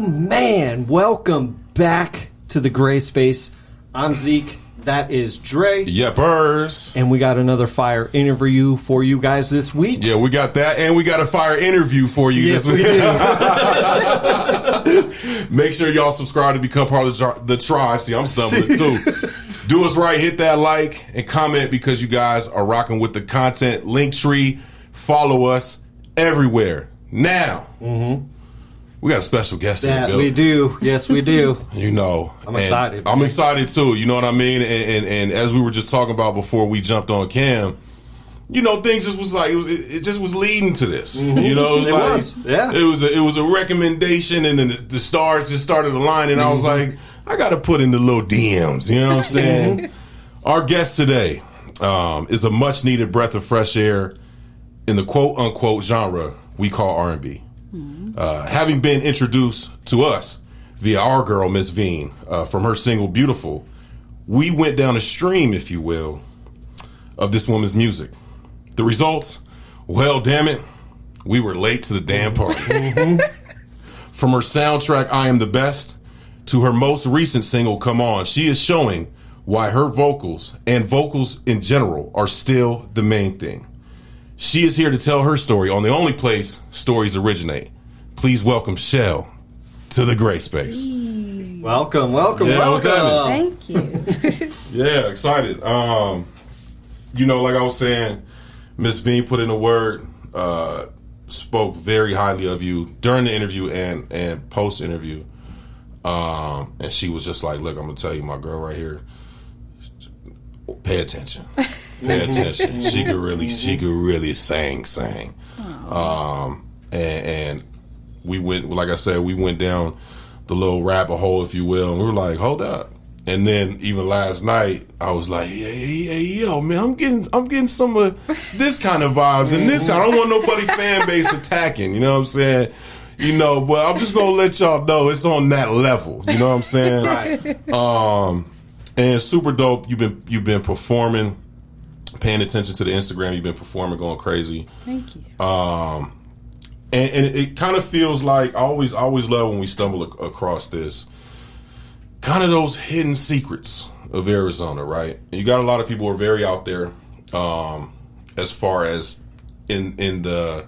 man, welcome back to the Gray Space. I'm Zeke. That is Dre. Yepers. And we got another fire interview for you guys this week. Yeah, we got that, and we got a fire interview for you Yes, this week. we do. Make sure y'all subscribe to become part of the tribe. See, I'm stumbling too. Do us right, hit that like and comment because you guys are rocking with the content. Linktree, follow us everywhere. Now, we got a special guest in the building. We do. Yes, we do. You know, I'm excited. I'm excited too. You know what I mean? And as we were just talking about before we jumped on cam, you know, things just was like it just was leading to this. You know, it was it was a recommendation, and then the stars just started aligning. I was like, I got to put in the little DMs. You know what I'm saying? Our guest today is a much needed breath of fresh air in the quote unquote genre we call R&B. Having been introduced to us via our girl, Miss Veen, from her single Beautiful, we went down a stream, if you will, of this woman's music. The results? Well, damn it, we were late to the damn party. From her soundtrack, I Am the Best, to her most recent single, Come On, she is showing why her vocals, and vocals in general, are still the main thing. She is here to tell her story on the only place stories originate. Please welcome Chelle to the Gray Space. Welcome. Yeah, what's welcome. Thank you. Yeah, excited. You know, like I was saying, Miss Veen put in a word, spoke very highly of you during the interview and post interview. And she was just like, look, I'm gonna tell you, my girl right here, pay attention. Pay attention. She could really sing. And we went, like I said, we went down the little rabbit hole, if you will, and we were like, hold up. And then even last night, I was like, hey, yo, man, I'm getting some of this kind of vibes and this. I don't want nobody fan base attacking, you know what I'm saying? You know, but I'm just gonna let y'all know it's on that level. You know what I'm saying? Right. And super dope. You've been performing, paying attention to the Instagram. You've been performing, going crazy. Thank you. And it kind of feels like I always love when we stumble across this kind of those hidden secrets of Arizona, right? And you got a lot of people who are very out there, as far as in the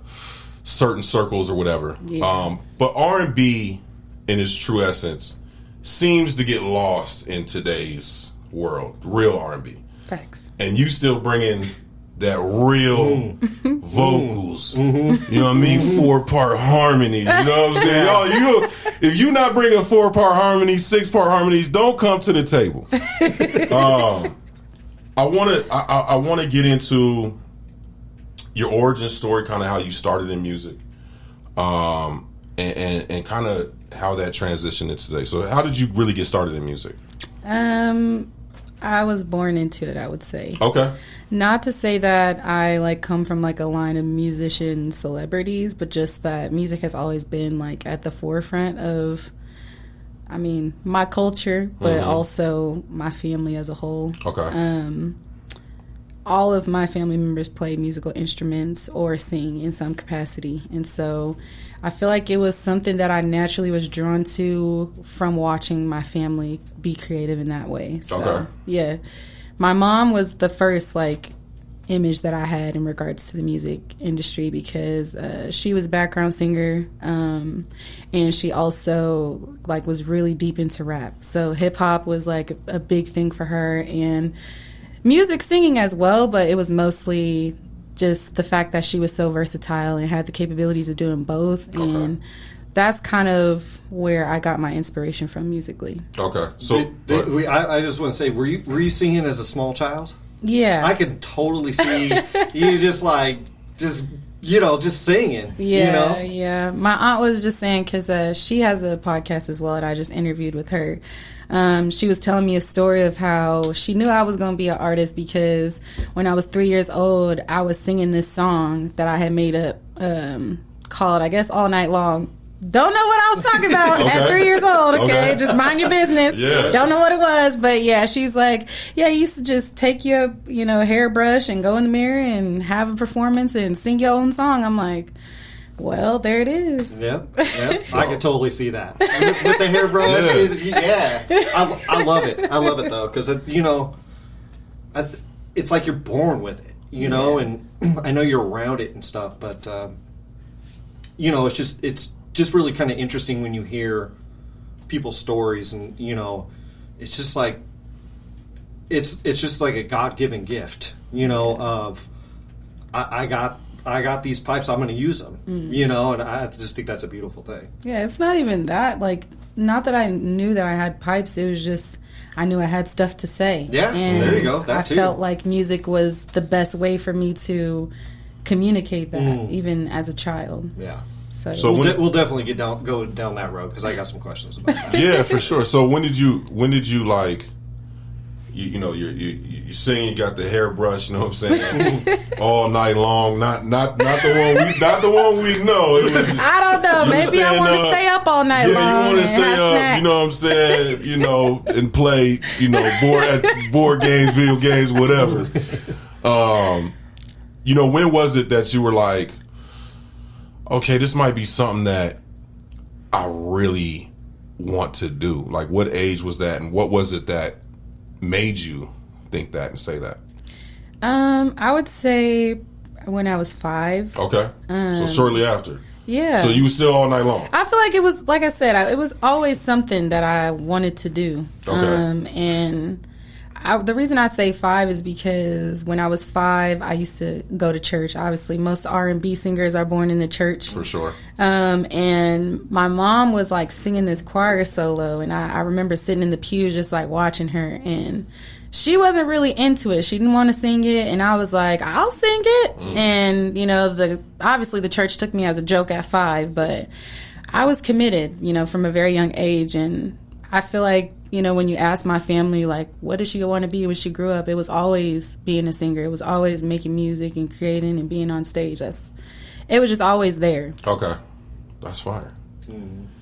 certain circles or whatever. Yeah. But R&B, in its true essence, seems to get lost in today's world. Real R&B. Facts. And you still bring in that real vocals, you know what I mean? 4-part harmony, you know what I'm saying? Y'all, if you not bringing 4-part harmonies, 6-part harmonies, don't come to the table. I want to get into your origin story, kind of how you started in music, and kind of how that transitioned into today. So, how did you really get started in music? I was born into it, I would say. Okay. Not to say that I come from a line of musician celebrities, but just that music has always been at the forefront of, my culture, but also my family as a whole. Okay. All of my family members play musical instruments or sing in some capacity, and so I feel like it was something that I naturally was drawn to from watching my family be creative in that way. So, okay. Yeah. My mom was the first, image that I had in regards to the music industry because she was a background singer, and she also, was really deep into rap. So hip-hop was, a big thing for her, and music, singing as well, but it was mostly just the fact that she was so versatile and had the capabilities of doing both. Okay. And that's kind of where I got my inspiration from musically. Okay. So I just want to say, were you singing as a small child? Yeah. I can totally see you just singing. Yeah, yeah. My aunt was just saying, because she has a podcast as well, and I just interviewed with her. She was telling me a story of how she knew I was going to be an artist because when I was 3 years old, I was singing this song that I had made up called, I guess, All Night Long. Don't know what I was talking about at 3 years old, okay? Just mind your business. Yeah. Don't know what it was, but yeah, she's like, yeah, you used to just take your, hairbrush and go in the mirror and have a performance and sing your own song. I'm like, Well, there it is. Yep. I could totally see that with the hairbrush. Yeah, I love it. I love it though, because it's like you're born with it, and I know you're around it and stuff, but it's just really kind of interesting when you hear people's stories, and it's just like it's just like a God-given gift, of I got these pipes, I'm going to use them, and I just think that's a beautiful thing. Yeah, it's not even that, not that I knew that I had pipes, it was just, I knew I had stuff to say. Yeah, and there you go, that too. I felt like music was the best way for me to communicate that, even as a child. Yeah. So we'll definitely go down that road, because I got some questions about that. Yeah, for sure. So when did you like, you sing, you got the hairbrush, you know what I'm saying, all night long. Not the one we know. It was, I don't know. Maybe I want to stay up all night long. Yeah, you want to stay up. Snacks. You know what I'm saying. And play. Board games, video games, whatever. When was it that you were like, okay, this might be something that I really want to do? Like, what age was that, and what was it that made you think that and say that? I would say when I was 5. Okay. So shortly after. Yeah. So you were still all night long? I feel like it was, like I said, it was always something that I wanted to do. Okay. And the reason I say 5 is because when I was 5, I used to go to church. Obviously, most R&B singers are born in the church. For sure. And my mom was like singing this choir solo, and I remember sitting in the pew just like watching her, and she wasn't really into it. She didn't want to sing it, and I was like, I'll sing it. And obviously the church took me as a joke at 5, but I was committed, from a very young age. And I feel like, when you ask my family, like, what did she want to be when she grew up? It was always being a singer. It was always making music and creating and being on stage. It was just always there. Okay. That's fire.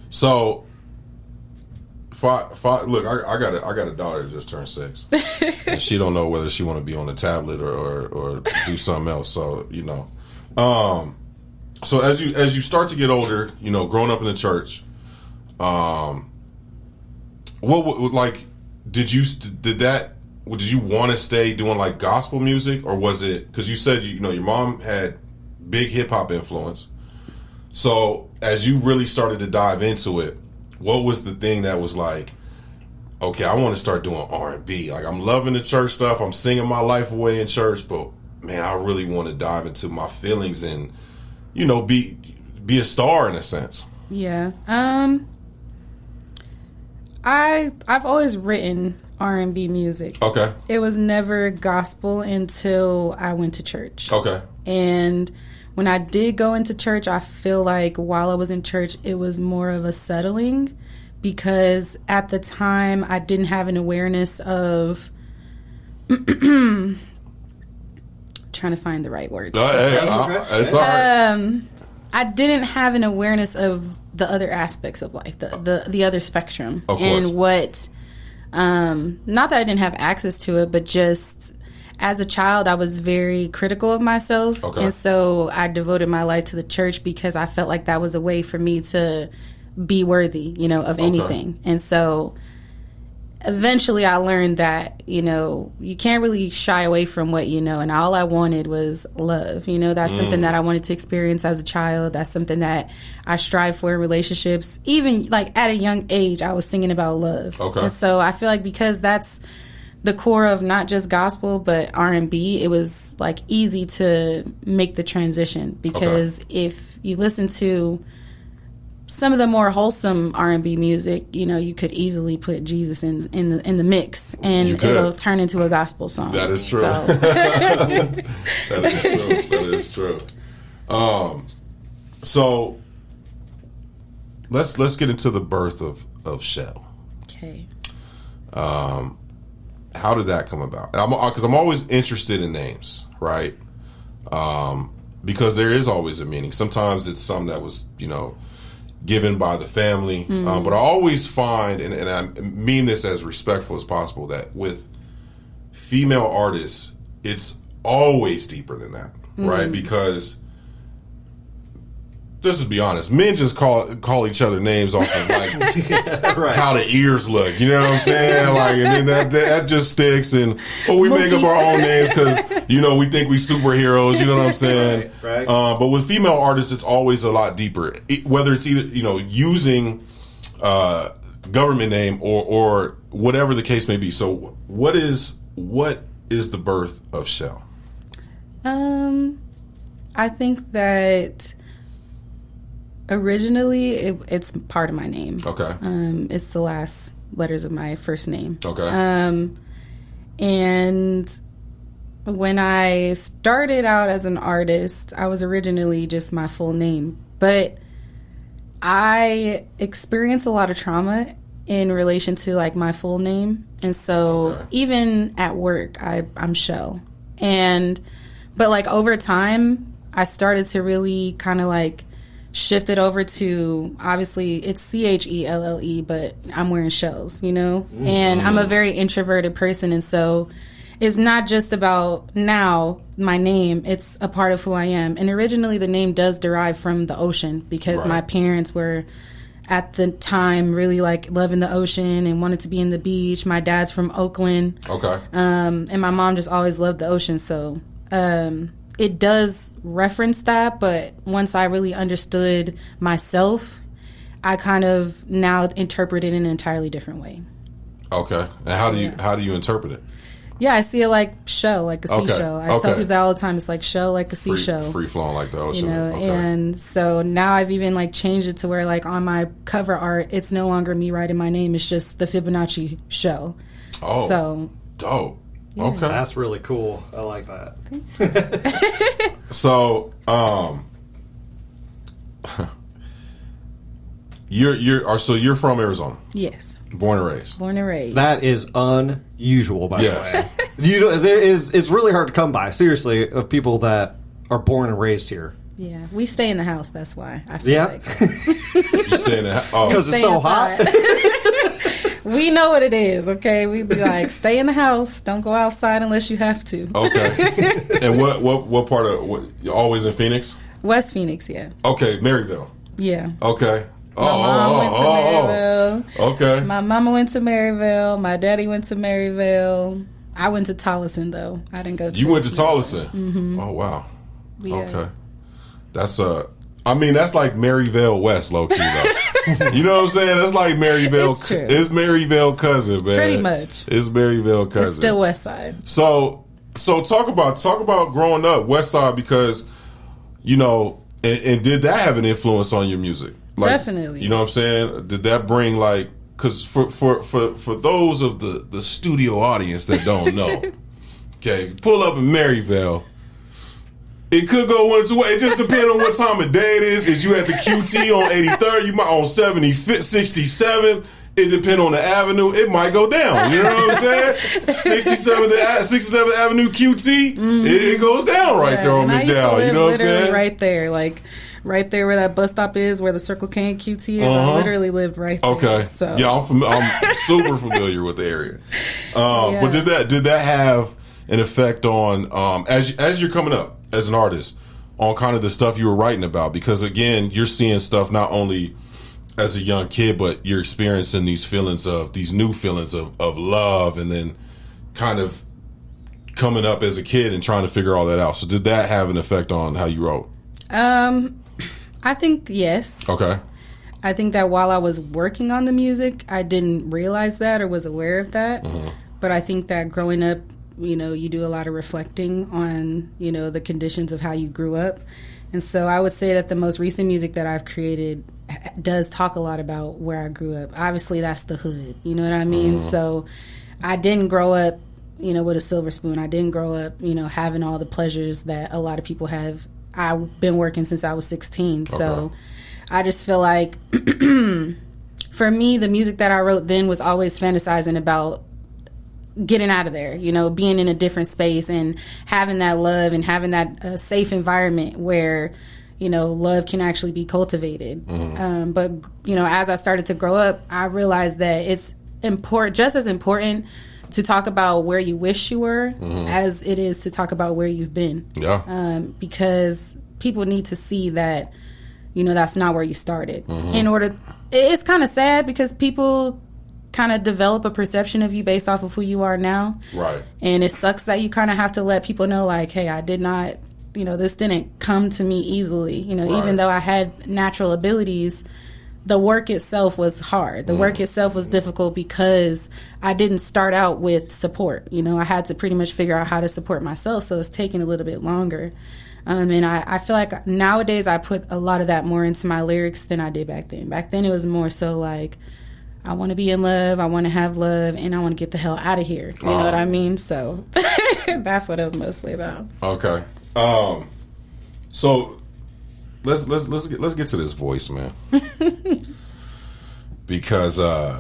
So, look, I got a daughter that just turned 6. And she don't know whether she want to be on the tablet or do something else. So, so as you start to get older, growing up in the church, what like did you want to stay doing like gospel music, or was it because you said your mom had big hip hop influence? So as you really started to dive into it, what was the thing that was like, okay, I want to start doing R&B? Like, I'm loving the church stuff, I'm singing my life away in church, but man, I really want to dive into my feelings and be a star in a sense. Yeah. I've always written R&B music. Okay. It was never gospel until I went to church. Okay. And when I did go into church, I feel like while I was in church, it was more of a settling, because at the time I didn't have an awareness of trying to find the right words. It's all right. I didn't have an awareness of the other aspects of life, the other spectrum, and what. Not that I didn't have access to it, but just as a child, I was very critical of myself, and so I devoted my life to the church because I felt like that was a way for me to be worthy, of anything, and so. Eventually, I learned that, you can't really shy away from what you know. And all I wanted was love. That's something that I wanted to experience as a child. That's something that I strive for in relationships. Even, like, at a young age, I was singing about love. Okay. And so I feel like because that's the core of not just gospel, but R&B, it was, like, easy to make the transition. Because if you listen to some of the more wholesome R&B music, you could easily put Jesus in the mix, and it'll turn into a gospel song. That is true. So. That is true. So let's get into the birth of Chelle. Okay. How did that come about? Because I'm always interested in names, right? Because there is always a meaning. Sometimes it's something that was, given by the family. But I always find, and I mean this as respectful as possible, that with female artists, it's always deeper than that, right? Because let's just be honest. Men just call each other names off of like how the ears look. You know what I'm saying? Like, and then that just sticks. And we make up our own names because we think we superheroes. You know what I'm saying? Right. But with female artists, it's always a lot deeper. Whether it's either using government name or whatever the case may be. So what is the birth of Chelle? I think that originally it's part of my name. Okay. It's the last letters of my first name. Okay. And when I started out as an artist, I was originally just my full name. But I experienced a lot of trauma in relation to like my full name. And so even at work, I'm Chelle. But like over time, I started to really kind of like shift it over to, obviously it's Chelle, but I'm wearing shells, and I'm a very introverted person. And so it's not just about now my name, it's a part of who I am. And originally the name does derive from the ocean because my parents were at the time really like loving the ocean and wanted to be in the beach. My dad's from Oakland. Okay. And my mom just always loved the ocean. So, it does reference that, but once I really understood myself, I kind of now interpret it in an entirely different way. Okay. And how do you interpret it? Yeah, I see it like shell, like a seashell. I tell people that all the time. It's like shell, like a seashell. Free flowing like the ocean. And so now I've even like changed it to where like on my cover art, it's no longer me writing my name. It's just the Fibonacci shell. Oh, so dope. Yeah. Okay, that's really cool. I like that. So, you're from Arizona? Yes. Born and raised. Born and raised. That is unusual, by the way. It's really hard to come by, seriously, of people that are born and raised here. Yeah, we stay in the house. That's why I feel like you stay in the house because it's so hot. We know what it is, okay? We be like, stay in the house. Don't go outside unless you have to. Okay. And what part of you're always in Phoenix? West Phoenix, yeah. Okay, Maryville. Yeah. Okay. My mom went to Maryville. Okay. My mama went to Maryville. My daddy went to Maryville. I went to Tolleson though. I didn't go to. You went to Tolleson. Mm-hmm. Oh wow. Yeah. Okay. That's that's like Maryville West, low key though. You know what I'm saying? That's like Maryville. It's true. It's Maryville cousin, man. Pretty much. It's Maryville cousin. It's still West Side. So talk about growing up West Side because, and did that have an influence on your music? Like, definitely. You know what I'm saying? Did that bring like? Because for those of the studio audience that don't know, okay, if you pull up in Maryville. It could go one or two ways. It just depends on what time of day it is. Is you at the QT on 83rd? You might on 75th, 67. It depends on the avenue. It might go down. You know what I'm saying? 67th Avenue QT. Mm-hmm. It goes down right there on McDowell. You know what I'm saying? Right there, like right there where that bus stop is, where the Circle K and QT is. I literally lived right there. Okay. So yeah, I'm super familiar with the area. But did that have an effect on as you're coming up as an artist on kind of the stuff you were writing about? Because again, you're seeing stuff not only as a young kid, but you're experiencing these new feelings of love, and then kind of coming up as a kid and trying to figure all that out. So did that have an effect on how you wrote? I think yes. Okay. I think that while I was working on the music, I didn't realize that or was aware of that. Mm-hmm. But I think that growing up, you do a lot of reflecting on, the conditions of how you grew up. And so I would say that the most recent music that I've created does talk a lot about where I grew up. Obviously, that's the hood. You know what I mean? Mm-hmm. So I didn't grow up, with a silver spoon. I didn't grow up, having all the pleasures that a lot of people have. I've been working since I was 16. Okay. So I just feel like, for me, the music that I wrote then was always fantasizing about getting out of there, being in a different space and having that love and having that safe environment where, love can actually be cultivated. Mm-hmm. But, as I started to grow up, I realized that it's just as important to talk about where you wish you were mm-hmm. as it is to talk about where you've been. Yeah. Because people need to see that, that's not where you started. It's kind of sad because people kind of develop a perception of you based off of who you are now. Right. And it sucks that you kind of have to let people know, like, hey, I did not, this didn't come to me easily. Even though I had natural abilities, the work itself was hard. The work itself was difficult because I didn't start out with support. I had to pretty much figure out how to support myself, so it's taking a little bit longer. And I feel like nowadays I put a lot of that more into my lyrics than I did back then. Back then it was more so like, I want to be in love, I want to have love, and I want to get the hell out of here. You know what I mean? So that's what it was mostly about. Okay. So let's get to this voice, man. Because I'm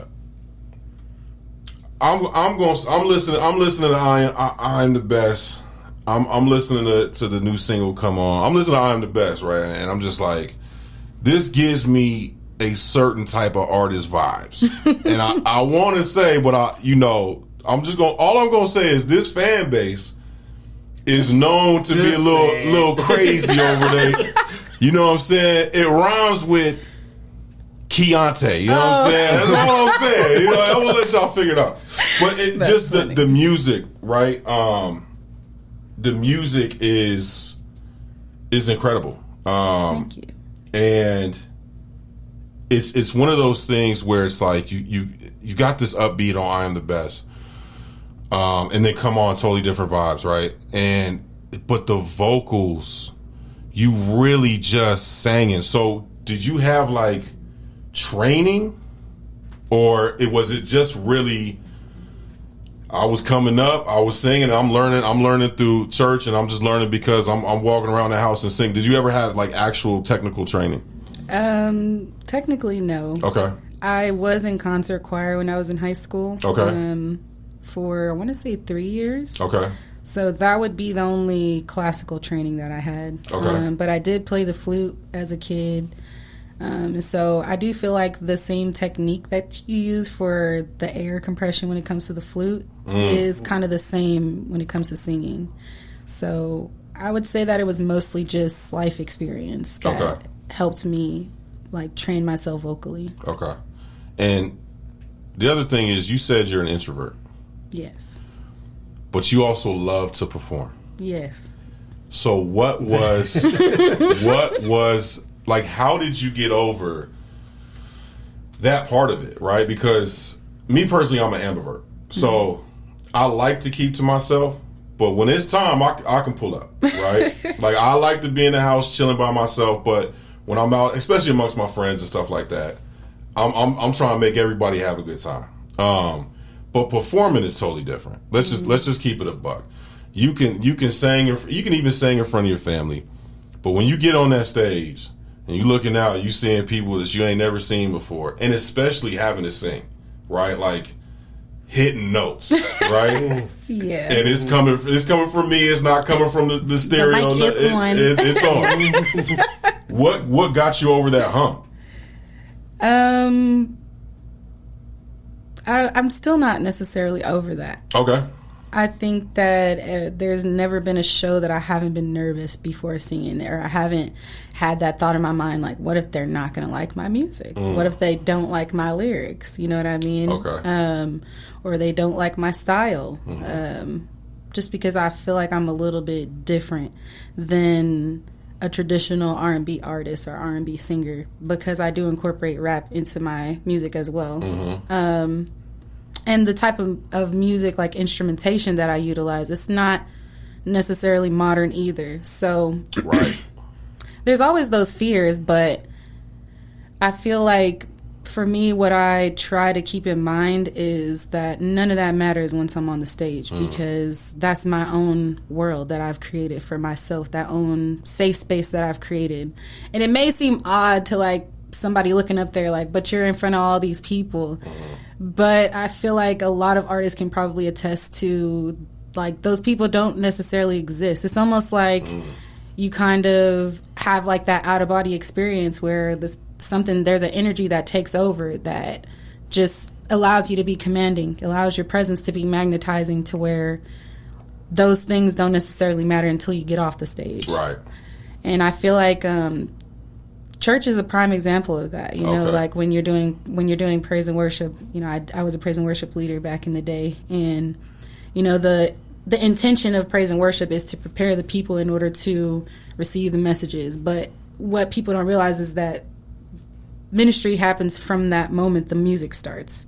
listening to I Am the Best. I'm listening to the new single Come On. I'm listening to I Am the Best, right? And I'm just like, this gives me a certain type of artist vibes. And I want to say, but all I'm going to say is this fan base is known to be a little crazy over there. You know what I'm saying? It rhymes with Keontae. You know what I'm saying? That's all I'm saying. I will let y'all figure it out. But just the music, right? The music is incredible. Thank you. And it's one of those things where it's like you got this upbeat on I Am the Best, and then Come On, totally different vibes, right? But the vocals, you really just singing. So did you have like training, or was it just really? I was coming up, I was singing, I'm learning through church, and I'm just learning because I'm walking around the house and singing. Did you ever have like actual technical training? Technically, no. Okay. I was in concert choir when I was in high school. Okay. For, I want to say 3 years. Okay. So that would be the only classical training that I had. Okay. But I did play the flute as a kid. So I do feel like the same technique that you use for the air compression when it comes to the flute is kind of the same when it comes to singing. So I would say that it was mostly just life experience that helped me like train myself vocally. Okay. And the other thing is, you said you're an introvert. Yes. But you also love to perform. Yes. So what was like, how did you get over that part of it, right? Because me personally, I'm an ambivert. So I like to keep to myself, but when it's time, I can pull up, right? Like, I like to be in the house chilling by myself, but when I'm out, especially amongst my friends and stuff like that, I'm trying to make everybody have a good time. But performing is totally different. Let's just keep it a buck. You can sing, you can even sing in front of your family, but when you get on that stage and you looking out, you seeing people that you ain't never seen before, and especially having to sing, right? Like hitting notes, right? Yeah. And it's coming from me. It's not coming from the stereo. The mic is on. It's on. What got you over that hump? I'm still not necessarily over that. Okay. I think that there's never been a show that I haven't been nervous before singing, or I haven't had that thought in my mind, like, what if they're not going to like my music? What if they don't like my lyrics? You know what I mean? Okay. Or they don't like my style. Just because I feel like I'm a little bit different than a traditional R&B artist or R&B singer, because I do incorporate rap into my music as well. And the type of music, like instrumentation that I utilize, it's not necessarily modern either. So right. There's always those fears, but I feel like for me, what I try to keep in mind is that none of that matters once I'm on the stage, because that's my own world that I've created for myself, that own safe space that I've created. And it may seem odd to like somebody looking up there like, but you're in front of all these people. But I feel like a lot of artists can probably attest to, like, those people don't necessarily exist. It's almost like you kind of have like that out of body experience where there's an energy that takes over that just allows you to be commanding, allows your presence to be magnetizing, to where those things don't necessarily matter until you get off the stage. Right. And I feel like church is a prime example of that. You know, like when you're doing praise and worship. You know, I was a praise and worship leader back in the day, and you know the intention of praise and worship is to prepare the people in order to receive the messages. But what people don't realize is that ministry happens from that moment the music starts.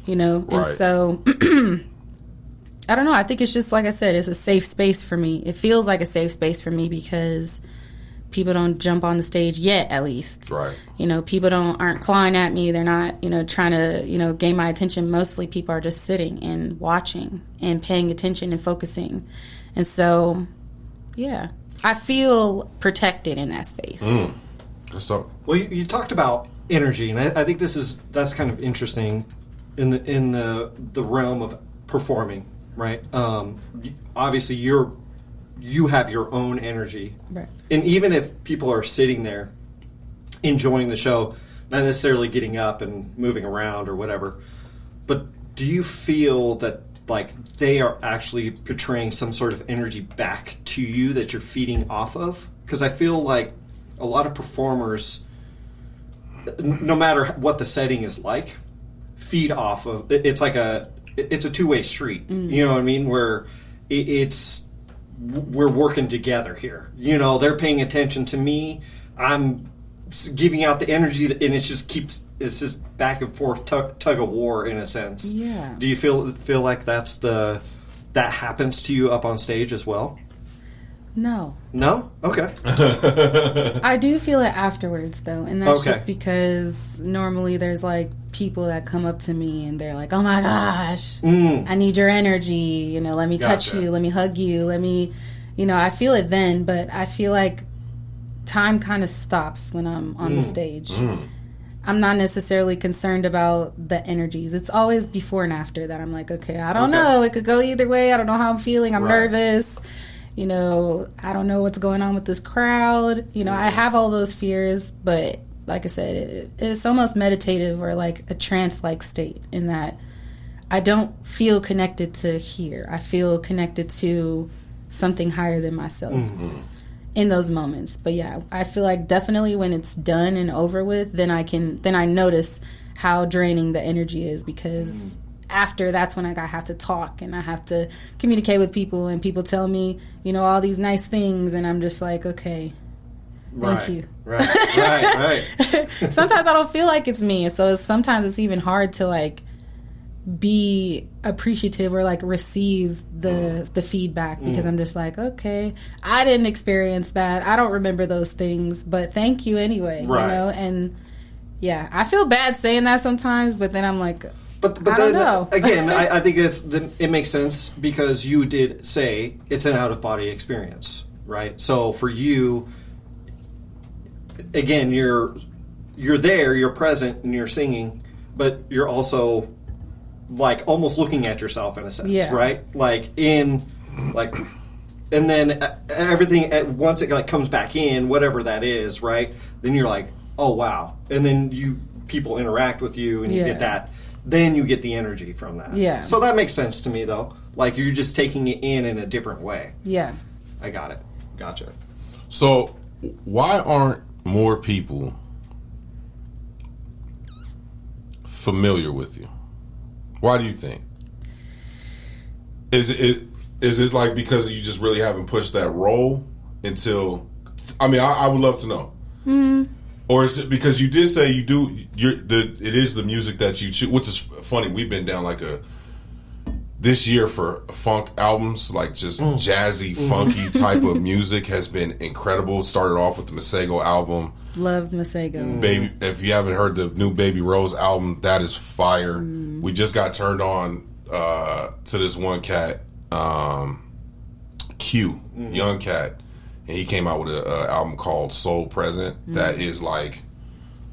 You know, right. And so I don't know. I think it's just like I said, it's a safe space for me. It feels like a safe space for me because people don't jump on the stage yet, at least. Right. You know, people aren't clawing at me. They're not, you know, trying to, you know, gain my attention. Mostly people are just sitting and watching and paying attention and focusing. And so, yeah, I feel protected in that space. Let's talk. Well, you talked about energy, and I think that's kind of interesting in the realm of performing, right? Obviously, you have your own energy. Right. And even if people are sitting there enjoying the show, not necessarily getting up and moving around or whatever, but do you feel that like they are actually portraying some sort of energy back to you that you're feeding off of? Because I feel like a lot of performers, no matter what the setting is like, feed off of it's a two-way street. You know what I mean? Where we're working together here. You know, they're paying attention to me. I'm giving out the energy, and it's just back and forth tug of war in a sense. Yeah. Do you feel like that happens to you up on stage as well? No. No? Okay. I do feel it afterwards, though, and that's just because normally there's like people that come up to me and they're like, "Oh my gosh, I need your energy. You know, let me touch you, let me hug you, let me," you know, I feel it then, but I feel like time kind of stops when I'm on the stage. I'm not necessarily concerned about the energies. It's always before and after that I'm like, okay, I don't know. It could go either way. I don't know how I'm feeling. I'm nervous. You know, I don't know what's going on with this crowd. You know, I have all those fears, but like I said, it's almost meditative or like a trance-like state in that I don't feel connected to here. I feel connected to something higher than myself in those moments. But yeah, I feel like definitely when it's done and over with, then I notice how draining the energy is, because after, that's when I have to talk and I have to communicate with people, and people tell me, you know, all these nice things, and I'm just like, okay, thank you. Right. Sometimes I don't feel like it's me, so sometimes it's even hard to like be appreciative or like receive the feedback, because I'm just like, okay, I didn't experience that, I don't remember those things, but thank you anyway. You know, and yeah, I feel bad saying that sometimes, but then I'm like, But I don't know. Again, I think it makes sense, because you did say it's an out-of-body experience, right? So for you, again, you're there, you're present, and you're singing, but you're also like almost looking at yourself in a sense, right? And then everything once it like comes back in, whatever that is, right? Then you're like, oh wow, and then people interact with you, and you get that. Then you get the energy from that. Yeah. So that makes sense to me, though. Like, you're just taking it in a different way. Yeah. I got it. Gotcha. So, why aren't more people familiar with you? Why do you think? Is it like because you just really haven't pushed that role until... I mean, I would love to know. Or is it because you did say it is the music that you choose, which is funny. We've been down like this year for funk albums, like just jazzy, funky type of music has been incredible. Started off with the Masego album. Loved Masego. Baby, if you haven't heard the new Baby Rose album, that is fire. We just got turned on to this one cat, Q, young cat. And he came out with an album called Soul Present that is like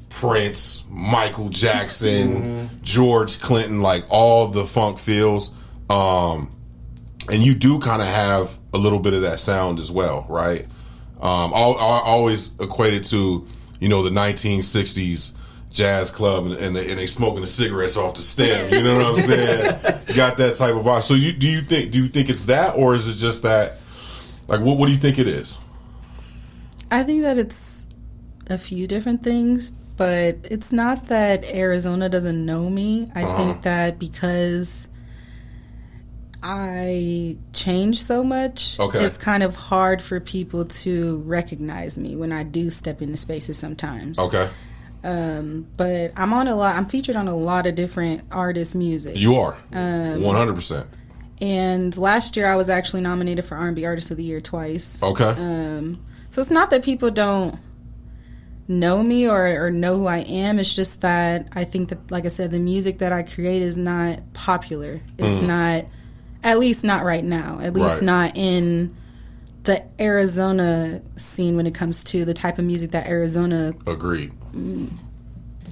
Prince, Michael Jackson, George Clinton, like all the funk feels. And you do kind of have a little bit of that sound as well, right? I always equated to, you know, the 1960s jazz club and they smoking the cigarettes off the stem. You know what I'm saying? You got that type of vibe. So do you think it's that, or is it just that? Like, what do you think it is? I think that it's a few different things, but it's not that Arizona doesn't know me. I think that because I change so much, it's kind of hard for people to recognize me when I do step into spaces sometimes. Okay. But I'm featured on a lot of different artists' music. You are 100%. And last year I was actually nominated for R&B Artist of the Year twice. Okay. So it's not that people don't know me or know who I am. It's just that I think that, like I said, the music that I create is not popular. It's not, at least not right now. At least not in the Arizona scene when it comes to the type of music that Arizona Agreed.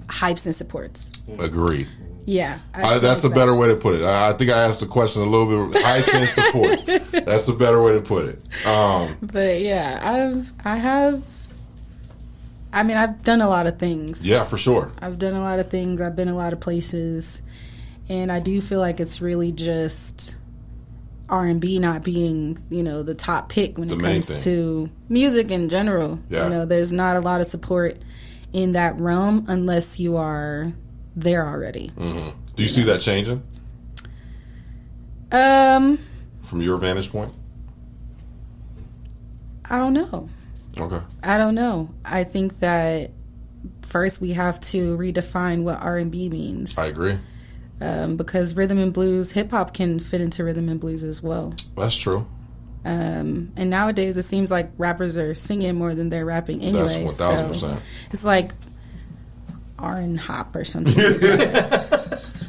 Hypes and supports. Agreed. Yeah. That's a better way to put it. I think I asked the question a little bit. Hypes and supports. That's a better way to put it. But yeah, I've done a lot of things. Yeah, for sure. I've done a lot of things. I've been a lot of places. And I do feel like it's really just R&B not being, the top pick when it comes to music in general. Yeah. There's not a lot of support in that realm unless you are there already. Mm-hmm. Do you see that changing? From your vantage point? I don't know. Okay. I don't know. I think that first we have to redefine what R&B means. I agree. Because rhythm and blues, hip hop can fit into rhythm and blues as well. That's true. And nowadays it seems like rappers are singing more than they're rapping anyway. That's 1,000%. So it's like R&hop or something.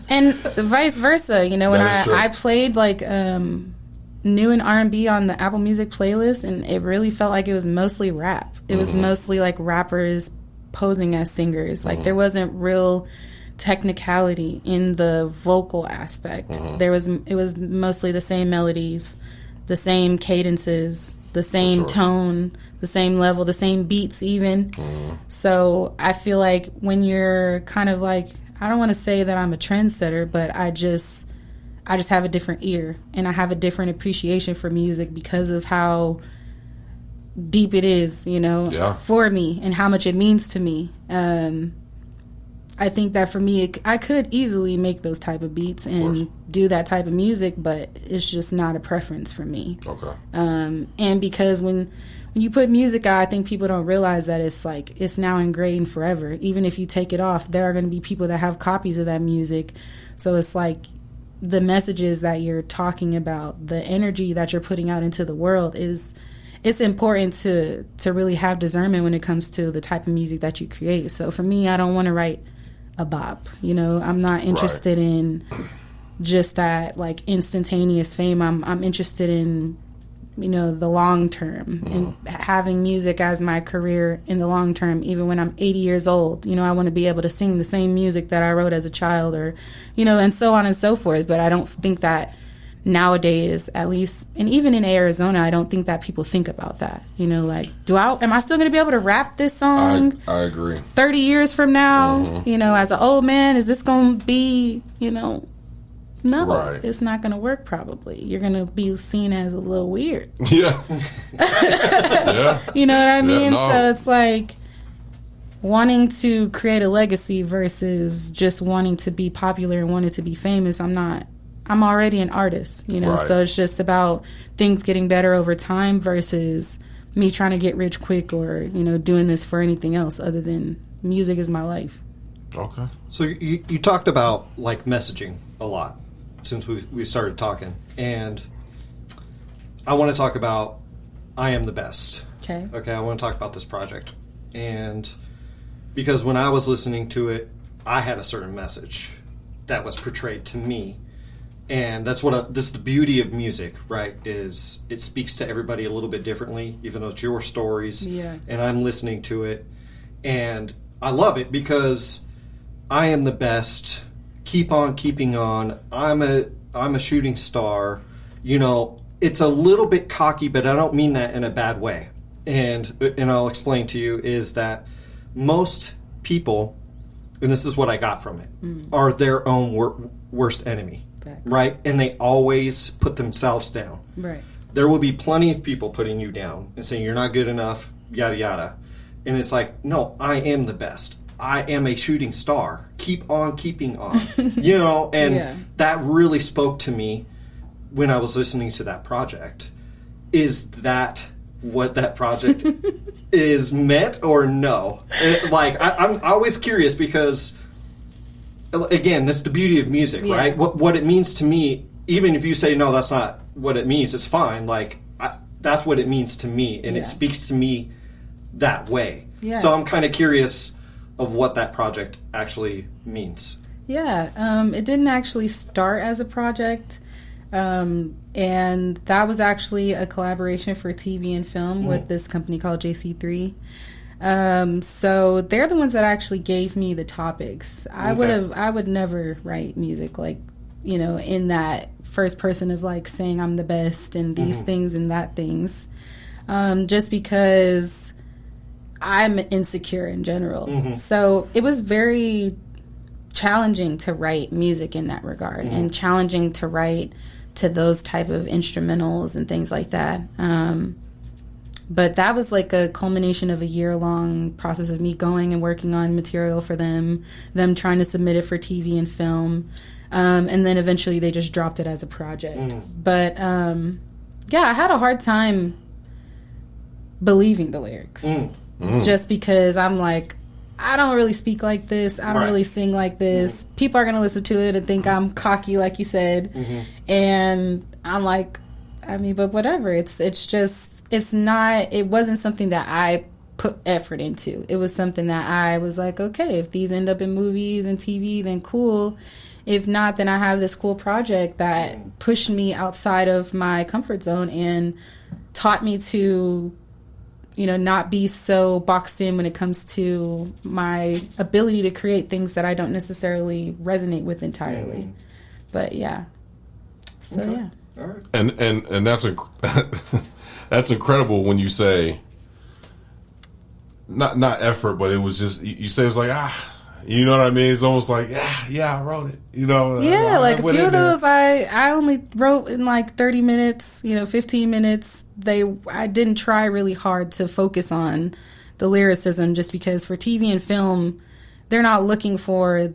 And vice versa. When I played like new and R&B on the Apple Music playlist, and it really felt like it was mostly rap. It was mostly like rappers posing as singers. Like there wasn't real technicality in the vocal aspect. It was mostly the same melodies, the same cadences, the same tone, the same level, the same beats even. So I feel like when you're kind of like, I don't want to say that I'm a trendsetter, but I just have a different ear and I have a different appreciation for music because of how deep it is, for me and how much it means to me. I think that for me, I could easily make those type of beats and do that type of music, but it's just not a preference for me. Okay. And because when you put music out, I think people don't realize that it's now ingrained forever. Even if you take it off, there are going to be people that have copies of that music. So it's like the messages that you're talking about, the energy that you're putting out into the world it's important to really have discernment when it comes to the type of music that you create. So for me, I don't want to write a bop. I'm not interested in just that like instantaneous fame. I'm interested in the long term and having music as my career in the long term. Even when I'm 80 years old, I want to be able to sing the same music that I wrote as a child, or and so on and so forth. But I don't think that nowadays, at least, and even in Arizona, I don't think that people think about that. Like, am I still going to be able to rap this song? I agree. 30 years from now, as an old man, is this going to be, no, it's not going to work probably. You're going to be seen as a little weird. Yeah. Yeah. You know what I mean? Yeah, no. So it's like wanting to create a legacy versus just wanting to be popular and wanting to be famous. I'm already an artist, so it's just about things getting better over time versus me trying to get rich quick or, doing this for anything else other than music is my life. Okay. So you talked about like messaging a lot since we started talking, and I want to talk about I Am the Best. Okay, I want to talk about this project. And because when I was listening to it, I had a certain message that was portrayed to me. And that's this is the beauty of music, right? Is it speaks to everybody a little bit differently, even though it's your stories. Yeah. And I'm listening to it, and I love it because I am the best. Keep on keeping on. I'm a shooting star. It's a little bit cocky, but I don't mean that in a bad way. And I'll explain to you is that most people, and this is what I got from it, are their own worst enemy. Right? And they always put themselves down. Right. There will be plenty of people putting you down and saying you're not good enough, yada, yada. And it's like, no, I am the best. I am a shooting star. Keep on keeping on. And that really spoke to me when I was listening to that project. Is that what that project is meant or no? I'm always curious because, again, that's the beauty of music, right? What it means to me, even if you say, no, that's not what it means, it's fine. That's what it means to me, and it speaks to me that way. Yeah. So I'm kind of curious of what that project actually means. Yeah, it didn't actually start as a project. And that was actually a collaboration for TV and film with this company called JC3. So they're the ones that actually gave me the topics. I would never write music in that first person of saying I'm the best and these things and that things. Just because I'm insecure in general. So it was very challenging to write music in that regard and challenging to write to those type of instrumentals and things like that. But that was a culmination of a year-long process of me going and working on material for them trying to submit it for TV and film. And then eventually they just dropped it as a project. But I had a hard time believing the lyrics. Just because I'm I don't really speak like this. I don't really sing like this. People are going to listen to it and think I'm cocky, like you said. And I'm but whatever. It wasn't something that I put effort into. It was something that I was okay, if these end up in movies and TV, then cool. If not, then I have this cool project that pushed me outside of my comfort zone and taught me to not be so boxed in when it comes to my ability to create things that I don't necessarily resonate with entirely. But yeah. So yeah. All right. And that's that's incredible when you say not effort, but it was just you say it was you know what I mean? It's almost I wrote it. Yeah, a few of those I only wrote in 30 minutes, 15 minutes. I didn't try really hard to focus on the lyricism just because for TV and film, they're not looking for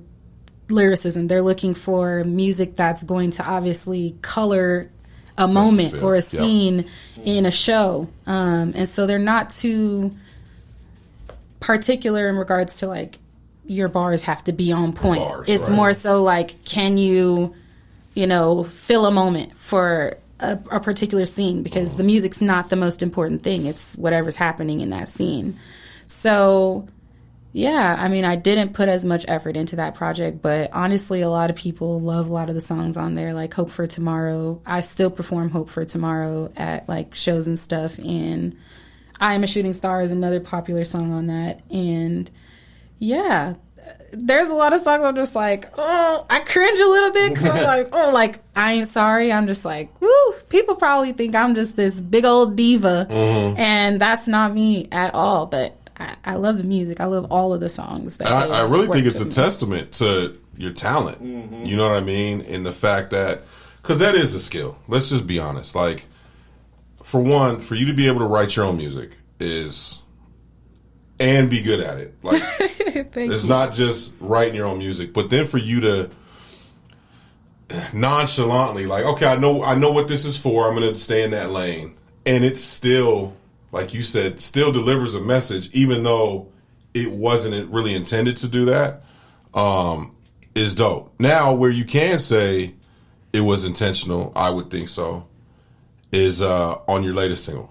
lyricism. They're looking for music that's going to obviously color a moment or a scene in a show. And so they're not too particular in regards to your bars have to be on point. It's more so can you, fill a moment for a particular scene because the music's not the most important thing. It's whatever's happening in that scene. So, yeah, I didn't put as much effort into that project, but honestly, a lot of people love a lot of the songs on there, like Hope for Tomorrow. I still perform Hope for Tomorrow at shows and stuff, and I Am a Shooting Star is another popular song on that, and yeah, there's a lot of songs I'm just I cringe a little bit because I'm I Ain't Sorry. I'm just woo, people probably think I'm just this big old diva, and that's not me at all, but I love the music. I love all of the songs. That I really think it's a testament to your talent. You know what I mean? And the fact that, because that is a skill. Let's just be honest. For one, for you to be able to write your own music and be good at it. It's not just writing your own music, but then for you to nonchalantly, okay, I know what this is for. I'm going to stay in that lane. And it's still, like you said, still delivers a message, even though it wasn't really intended to do that, is dope. Now, where you can say it was intentional, I would think so, is on your latest single.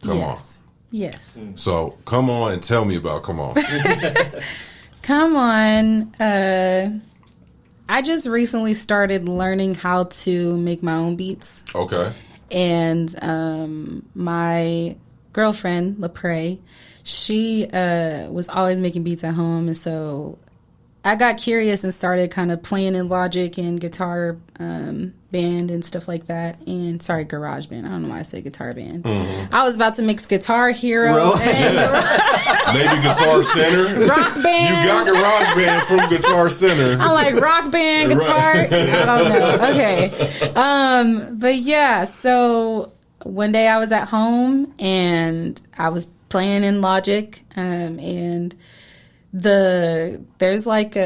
Come on. Yes. So, come on and tell me about Come On. Come On. I just recently started learning how to make my own beats. Okay. And my girlfriend, LaPrae, she was always making beats at home. And so I got curious and started kind of playing in Logic and Guitar Band and stuff like that. And sorry, Garage Band. I don't know why I say Guitar Band. I was about to mix Guitar Hero and maybe Guitar Center. Rock Band. You got Garage Band from Guitar Center. I'm Rock Band, Guitar. I don't know. Okay. But yeah, so one day I was at home and I was playing in Logic, and there's like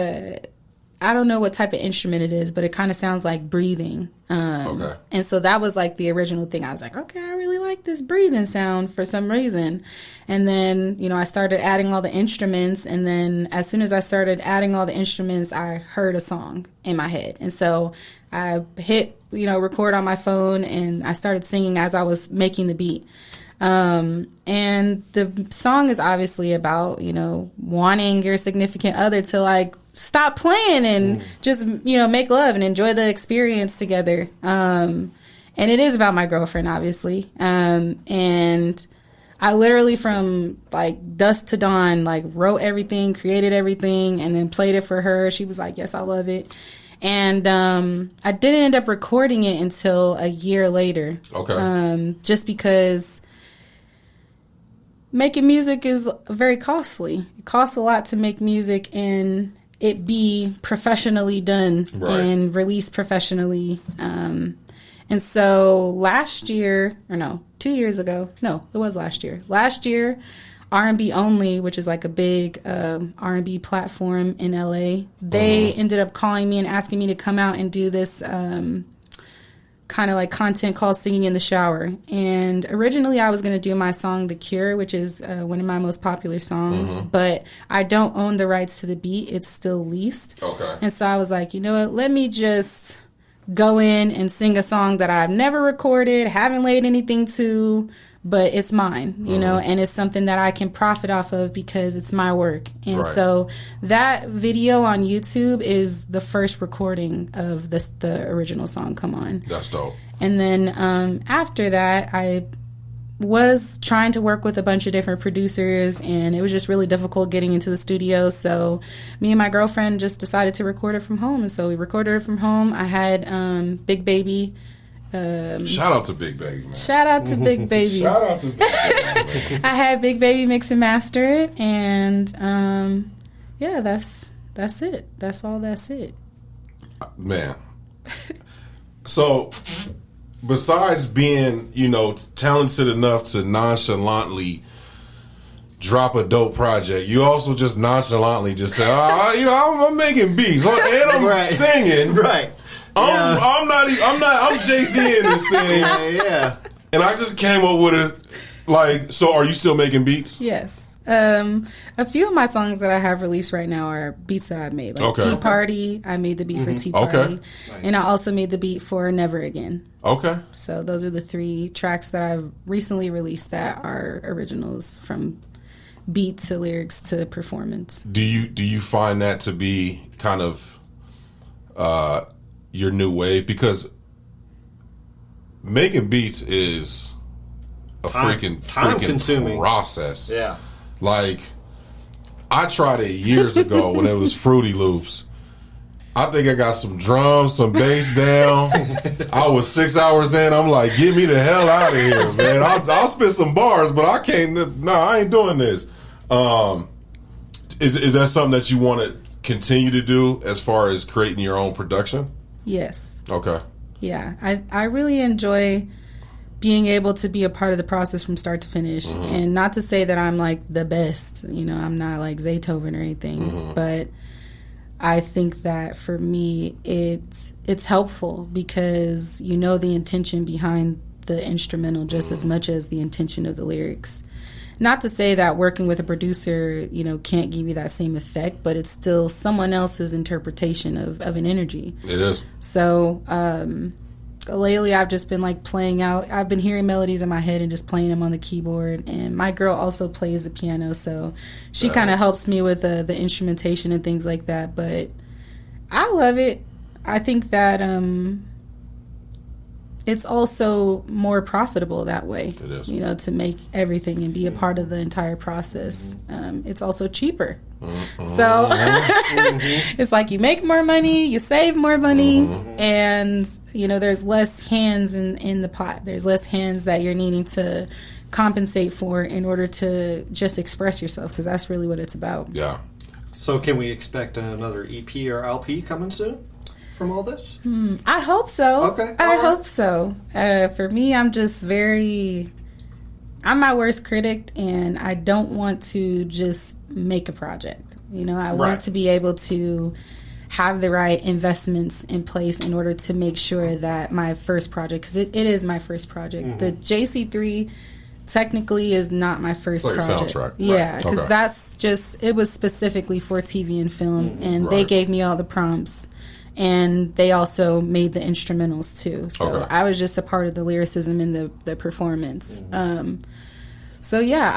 I don't know what type of instrument it is, but it kind of sounds like breathing. Okay. And so that was like the original thing. I was like, okay, I really like this breathing sound for some reason. And then, I started adding all the instruments. And then as soon as I started adding all the instruments, I heard a song in my head. And so I hit, record on my phone, and I started singing as I was making the beat. And the song is obviously about, wanting your significant other to like stop playing and just, make love and enjoy the experience together. And it is about my girlfriend, obviously. And I literally from like dusk to dawn, like wrote everything, created everything, and then played it for her. She was like, yes, I love it. And I didn't end up recording it until a year later. Okay. Just because making music is very costly. It costs a lot to make music and it be professionally done and released professionally. And so last year, 2 years ago, it was last year. Last year, R&B Only, which is like a big R&B platform in LA, they ended up calling me and asking me to come out and do this kind of like content called Singing in the Shower. And originally I was going to do my song The Cure, which is one of my most popular songs, but I don't own the rights to the beat. It's still leased. Okay. And so I was like, you know what, let me just go in and sing a song that I've never recorded, haven't laid anything to, but it's mine, and it's something that I can profit off of because it's my work. And so that video on YouTube is the first recording of the original song, Come On. That's dope. And then after that, I was trying to work with a bunch of different producers, and it was just really difficult getting into the studio. So me and my girlfriend just decided to record it from home. And so we recorded it from home. I had Big Baby. Shout out to Big Baby, man. Shout out to Big Baby. Shout out to Big Baby. I had Big Baby mix and master it, and yeah, that's it. That's it. Man. So, besides being, talented enough to nonchalantly drop a dope project, you also just nonchalantly just say, I'm making beats and I'm singing. Right. I'm Jay-Z in this thing. Yeah. And I just came up with it. So are you still making beats? Yes. A few of my songs that I have released right now are beats that I've made. Like Tea Party, I made the beat for Tea Party. Okay. Nice. And I also made the beat for Never Again. Okay. So those are the 3 tracks that I've recently released that are originals, from beat to lyrics to performance. Do you find that to be kind of your new wave? Because making beats is a freaking consuming process. Yeah. Like, I tried it years ago when it was Fruity Loops. I think I got some drums, some bass down. I was 6 hours in. I'm like, get me the hell out of here, man. I'll spit some bars, but I can't. No, I ain't doing this. Is that something that you want to continue to do as far as creating your own production? Yes. Okay. Yeah, I really enjoy being able to be a part of the process from start to finish. And not to say that I'm like the best, I'm not like Zaytoven or anything, but I think that for me it's helpful because the intention behind the instrumental just as much as the intention of the lyrics. Not to say that working with a producer, can't give you that same effect, but it's still someone else's interpretation of an energy. It is. So, lately I've just been like playing out. I've been hearing melodies in my head and just playing them on the keyboard. And my girl also plays the piano, so she kind of helps me with the instrumentation and things like that. But I love it. I think that it's also more profitable that way. It is. To make everything and be a part of the entire process. It's also cheaper. So it's like you make more money, you save more money, and there's less hands in the pot. There's less hands that you're needing to compensate for in order to just express yourself, because that's really what it's about. Yeah. So can we expect another EP or LP coming soon from all this? I hope so. Okay. I hope so. For me, I'm just very I'm my worst critic, and I don't want to just make a project. I want to be able to have the right investments in place in order to make sure that my first project, because it is my first project. The JC3 technically is not my first project. A soundtrack. Yeah, because that's just, it was specifically for TV and film, and they gave me all the prompts. And they also made the instrumentals too. So I was just a part of the lyricism and the performance. So yeah,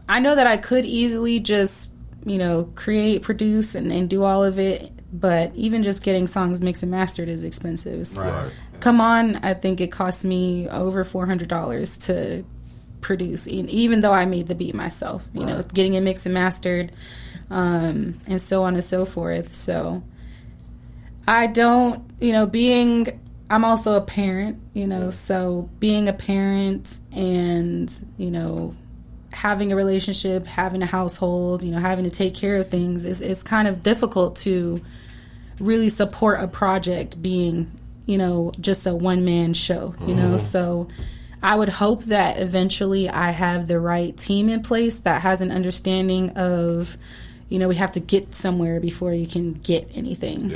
I know that I could easily just, create, produce, and do all of it. But even just getting songs mixed and mastered is expensive. So Come On, I think it cost me over $400 to produce, even though I made the beat myself. Getting it mixed and mastered, and so on and so forth. So I don't, I'm also a parent, so being a parent and, having a relationship, having a household, having to take care of things is kind of difficult to really support a project being, just a one-man show, so I would hope that eventually I have the right team in place that has an understanding of, we have to get somewhere before you can get anything,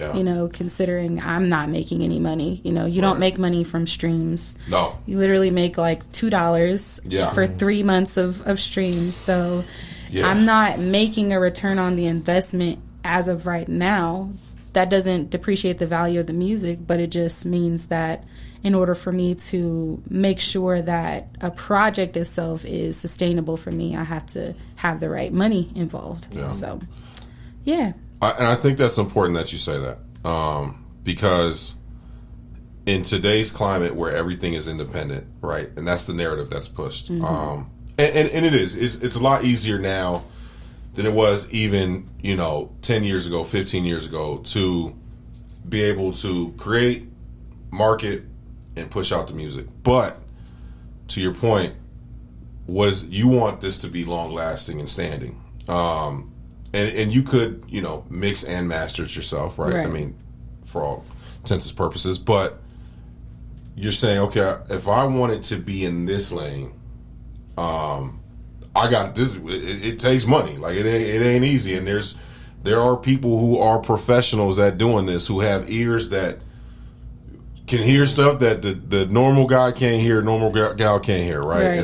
considering I'm not making any money. You don't make money from streams. No. You literally make like $2 for 3 months of streams. So I'm not making a return on the investment as of right now. That doesn't depreciate the value of the music, but it just means that in order for me to make sure that a project itself is sustainable for me, I have to have the right money involved. Yeah. So, yeah. And I think that's important that you say that, because in today's climate where everything is independent, right, and that's the narrative that's pushed, and it is. It's a lot easier now than it was even 10 years ago, 15 years ago, to be able to create, market, and push out the music. But to your point, you want this to be long lasting and standing. And you could, mix and master it yourself, right? I mean, for all intents and purposes. But you're saying, okay, if I want it to be in this lane, I got this. It takes money. Like it ain't easy. And there are people who are professionals at doing this who have ears that can hear stuff that the normal guy can't hear, normal gal can't hear, right?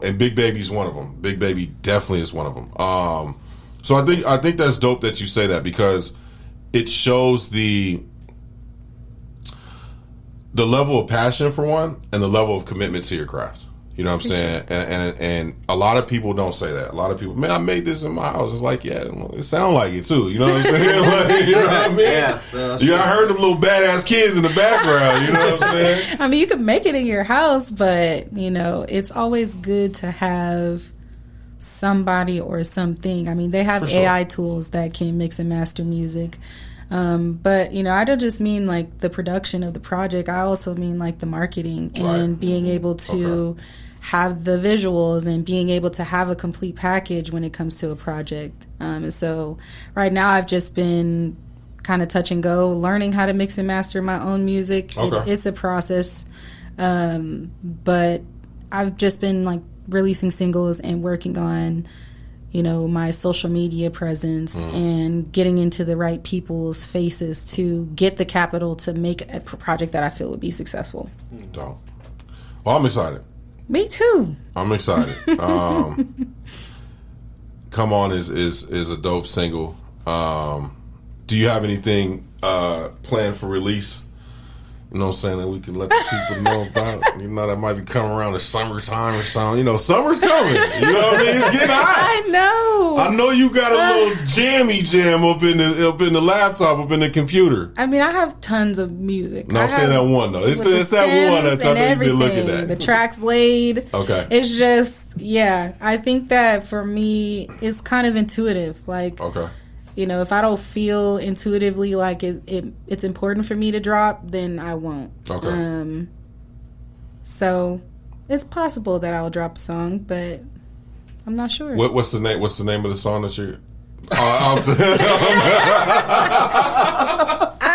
And Big Baby's one of them. Big Baby definitely is one of them. So I think that's dope that you say that, because it shows the level of passion for one and the level of commitment to your craft. You know what I'm saying? And a lot of people don't say that. A lot of people, man, I made this in my house. It's like, yeah, it sounds like it too. You know what I'm saying? Like, you know what I mean? Yeah, I heard them little badass kids in the background. You know what I'm saying? I mean, you could make it in your house, but it's always good to have somebody or something. I mean, they have AI tools that can mix and master music. But I don't just mean like the production of the project. I also mean like the marketing and being able to have the visuals and being able to have a complete package when it comes to a project. And so right now I've just been kind of touch and go, learning how to mix and master my own music. It's a process. But I've just been like releasing singles and working on my social media presence and getting into the right people's faces to get the capital to make a project that I feel would be successful. Dope. Well, I'm excited. Me too. I'm excited. Come On is a dope single. Do you have anything planned for release? You know what I'm saying, that we can let the people know about. That might be coming around the summertime or something. Summer's coming. You know what I mean? It's getting hot. I know you got a little jammy jam up in the laptop, up in the computer. I mean, I have tons of music. No, I'm saying that one though. It's that one that's something you've been looking at. The track's laid. Okay. It's just, I think that for me, it's kind of intuitive. Like, okay. If I don't feel intuitively like it's important for me to drop, then I won't. Okay. So it's possible that I'll drop a song, but I'm not sure. What's the name? What's the name of the song that you're? I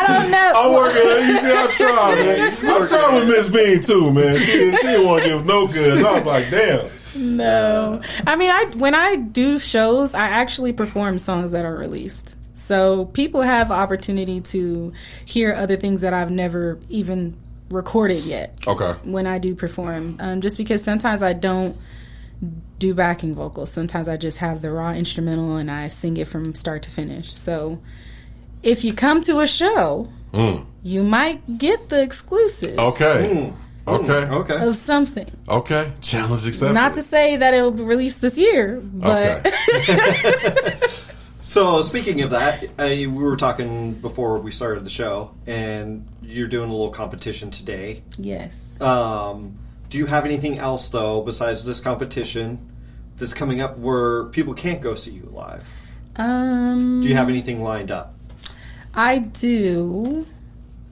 don't know. I'm working. You see, I'm trying, man. I'm trying with Miss Bean too, man. She didn't want to give no goods. I was like, damn. No. I mean, when I do shows, I actually perform songs that are released. So people have opportunity to hear other things that I've never even recorded yet. Okay. When I do perform. Just because sometimes I don't do backing vocals. Sometimes I just have the raw instrumental and I sing it from start to finish. So if you come to a show, you might get the exclusive. Okay. Okay. Of something. Okay. Challenge accepted. Not to say that it'll be released this year, but... Okay. So, speaking of that, we were talking before we started the show, and you're doing a little competition today. Yes. Do you have anything else, though, besides this competition that's coming up where people can't go see you live? Do you have anything lined up? I do.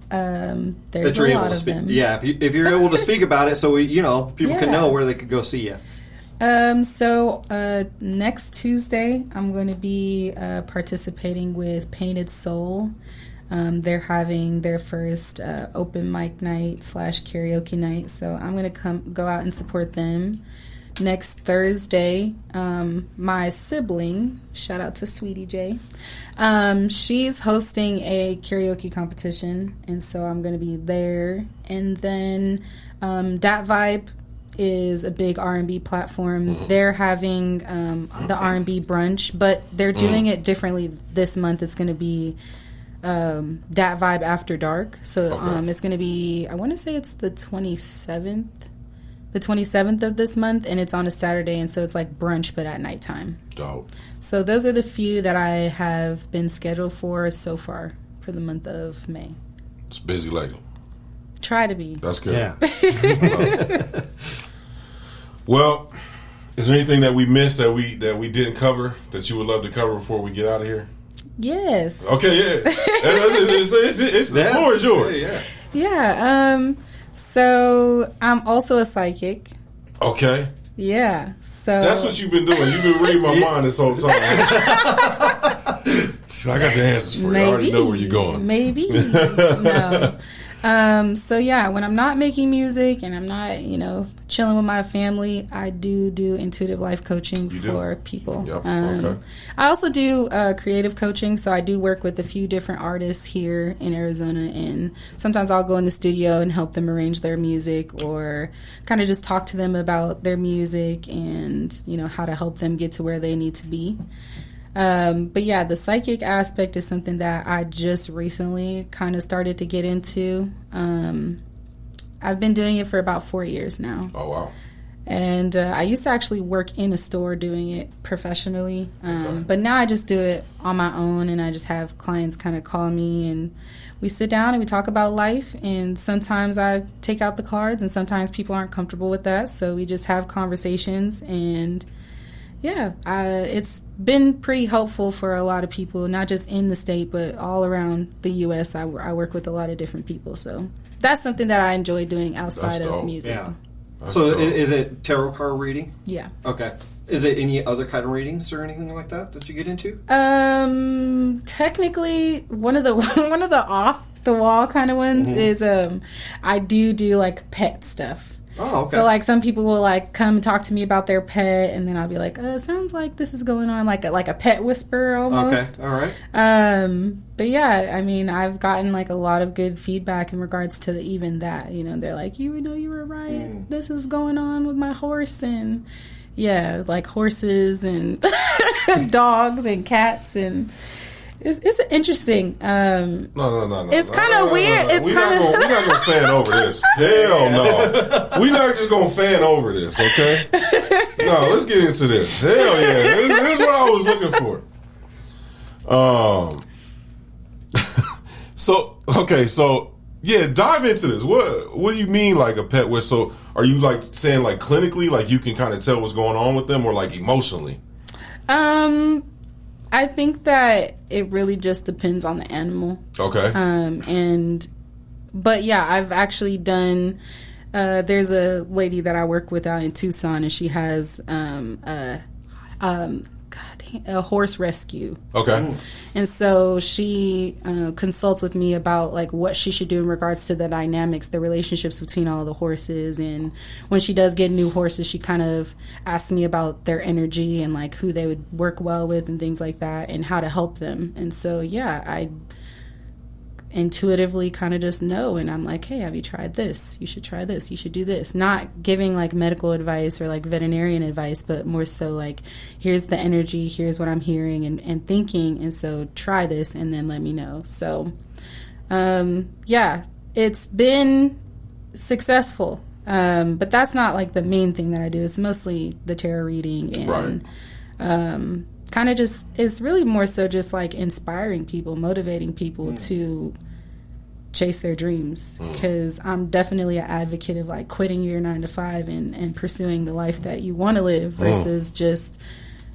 There's that you're a able lot to of speak. them. Yeah, if you're able to speak about it, so people can know where they could go see you. So next Tuesday, I'm going to be participating with Painted Soul. They're having their first open mic night / karaoke night, so I'm going to go out and support them. Next Thursday, my sibling, shout out to Sweetie J, she's hosting a karaoke competition, and so I'm going to be there. And then Dat Vibe is a big R&B platform. They're having the R&B brunch, but they're doing it differently this month. It's going to be Dat Vibe After Dark. So it's going to be, I want to say it's the 27th of this month, and it's on a Saturday, and so it's like brunch but at nighttime. Dope. So those are the few that I have been scheduled for so far for the month of May. It's busy lady. Try to be. That's good. Yeah. Well, is there anything that we missed that we didn't cover that you would love to cover before we get out of here? Yes. Okay, yeah. It's the floor is yours. Yeah. So I'm also a psychic. Okay. Yeah. So that's what you've been doing. You've been reading my mind this whole time. I got the answers for you. I already know where you're going. Maybe. No. So yeah, when I'm not making music and I'm not, chilling with my family, I do intuitive life coaching for people. Yep. Okay. I also do creative coaching, so I do work with a few different artists here in Arizona, and sometimes I'll go in the studio and help them arrange their music or kind of just talk to them about their music and, how to help them get to where they need to be. But yeah, the psychic aspect is something that I just recently kind of started to get into. I've been doing it for about 4 years now. Oh, wow. And I used to actually work in a store doing it professionally. But now I just do it on my own, and I just have clients kind of call me, and we sit down and we talk about life. And sometimes I take out the cards, and sometimes people aren't comfortable with that. So we just have conversations, and yeah, it's been pretty helpful for a lot of people, not just in the state, but all around the U.S. I work with a lot of different people, so that's something that I enjoy doing outside of music. Yeah. So is it tarot card reading? Yeah. Okay. Is it any other kind of readings or anything like that you get into? Technically, one of the off the wall kind of ones is I do like pet stuff. Oh, okay. So, like, some people will, like, come talk to me about their pet, and then I'll be like, sounds like this is going on, like a pet whisperer almost. Okay, all right. But, yeah, I mean, I've gotten, like, a lot of good feedback in regards to even that. They're like, you were right. This is going on with my horse, and, yeah, like, horses and dogs and cats, and... It's interesting. No. It's kind of weird. We're not going to fan over this. Hell no. We're not just going to fan over this, okay? No, let's get into this. Hell yeah. This is what I was looking for. So, yeah, dive into this. What do you mean, like, a pet with? So, are you, like, saying, like, clinically, like, you can kind of tell what's going on with them, or, like, emotionally? I think that it really just depends on the animal. Okay. But yeah, I've actually done. There's a lady that I work with out in Tucson, and she has God dang a horse rescue. Okay. And so she consults with me about like what she should do in regards to the dynamics, the relationships between all the horses. And when she does get new horses, she kind of asks me about their energy and like who they would work well with and things like that and how to help them. And so, yeah, I intuitively kind of just know, and I'm like, hey, have you tried this? You should try this. You should do this. Not giving like medical advice or like veterinarian advice, but more so like, here's the energy, here's what I'm hearing and thinking, and so try this and then let me know. So yeah, it's been successful, but that's not like the main thing that I do. It's mostly the tarot reading and kind of just, it's really more so just like inspiring people, motivating people to chase their dreams, because I'm definitely an advocate of like quitting your 9-to-5 and pursuing the life that you want to live versus just,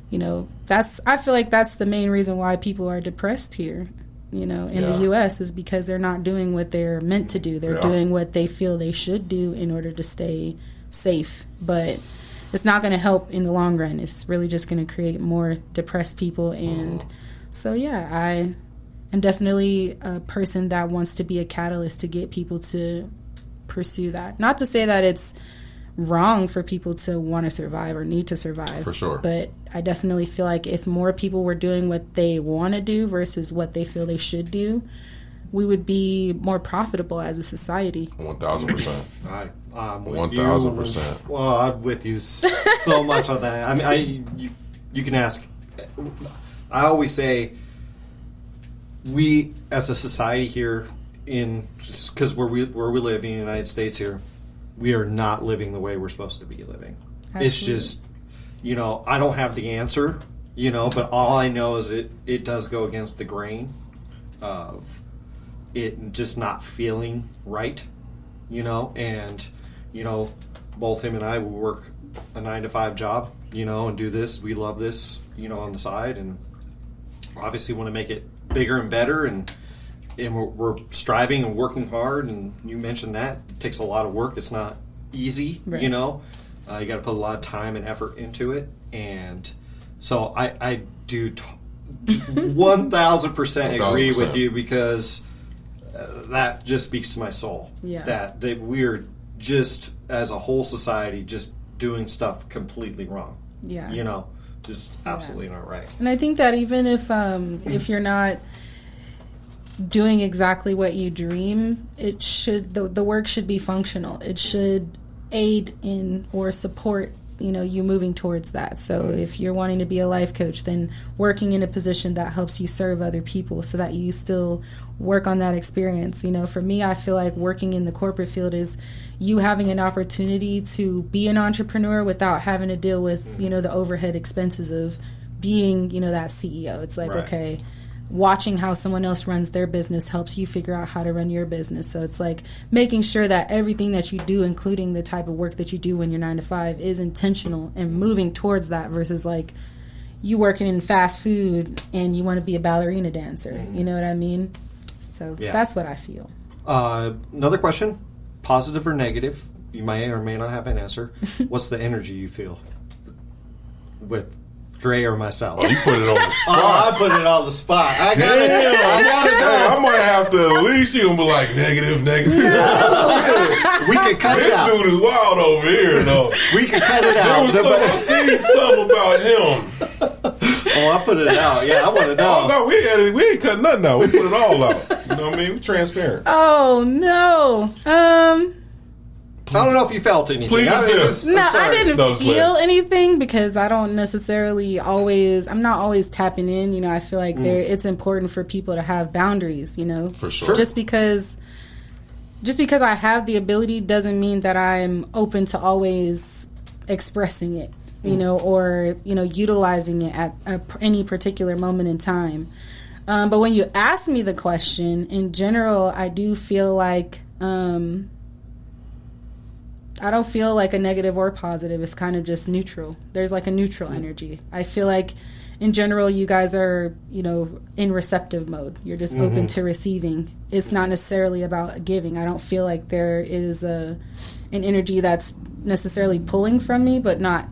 you know, I feel like that's the main reason why people are depressed here, you know, in the U.S. is because they're not doing what they're meant to do. They're doing what they feel they should do in order to stay safe, but it's not going to help in the long run. It's really just going to create more depressed people. And so, yeah, I am definitely a person that wants to be a catalyst to get people to pursue that. Not to say that it's wrong for people to want to survive or need to survive. For sure. But I definitely feel like if more people were doing what they want to do versus what they feel they should do, we would be more profitable as a society. 1,000%. I'm with 1,000%. You. Well, I'm with you so much on that. I mean, you can ask. I always say we as a society here because where we live in the United States here, we are not living the way we're supposed to be living. Absolutely. It's just, you know, I don't have the answer, you know, but all I know is it does go against the grain of it just not feeling right, you know, and, you know, both him and I will work a 9-to-5 job, you know, and do this. We love this, you know, on the side, and obviously want to make it bigger and better, and we're striving and working hard, and you mentioned that. It takes a lot of work. It's not easy, right. You know. You got to put a lot of time and effort into it, and so I do 1,000% agree with you, because that just speaks to my soul. Yeah. That we're just, as a whole society, just doing stuff completely wrong. Yeah. You know, just absolutely not right. And I think that even if you're not doing exactly what you dream, it should the work should be functional. It should aid in or support, you know, you moving towards that. So if you're wanting to be a life coach, then working in a position that helps you serve other people so that you still work on that experience. You know, for me, I feel like working in the corporate field is you having an opportunity to be an entrepreneur without having to deal with, you know, the overhead expenses of being, you know, that CEO. It's like, okay, watching how someone else runs their business helps you figure out how to run your business. So it's like making sure that everything that you do, including the type of work that you do when you're 9-to-5, is intentional and moving towards that, versus like you working in fast food and you want to be a ballerina dancer. You know what I mean? So that's what I feel. Another question, positive or negative? You may or may not have an answer. What's the energy you feel with Dre or myself? Oh, you put it on the spot. I put it on the spot. I got it. I might have to at least you and be like, negative. We could cut it out. This dude is wild over here, though. We could cut it out. I seen something about him. Oh, I put it out. Yeah, I want to know. Oh, no, we ain't cutting nothing out. We put it all out. You know what I mean? We're transparent. Oh, no. I don't know if you felt anything. I didn't feel anything, because I don't necessarily I'm not always tapping in. You know, I feel like it's important for people to have boundaries, you know. For sure. Just because I have the ability doesn't mean that I'm open to always expressing it, you know, or, you know, utilizing it at any particular moment in time. But when you ask me the question, in general, I do feel like I don't feel like a negative or positive. It's kind of just neutral. There's like a neutral energy. I feel like in general you guys are, you know, in receptive mode. You're just open to receiving. It's not necessarily about giving. I don't feel like there is an energy that's necessarily pulling from me, but not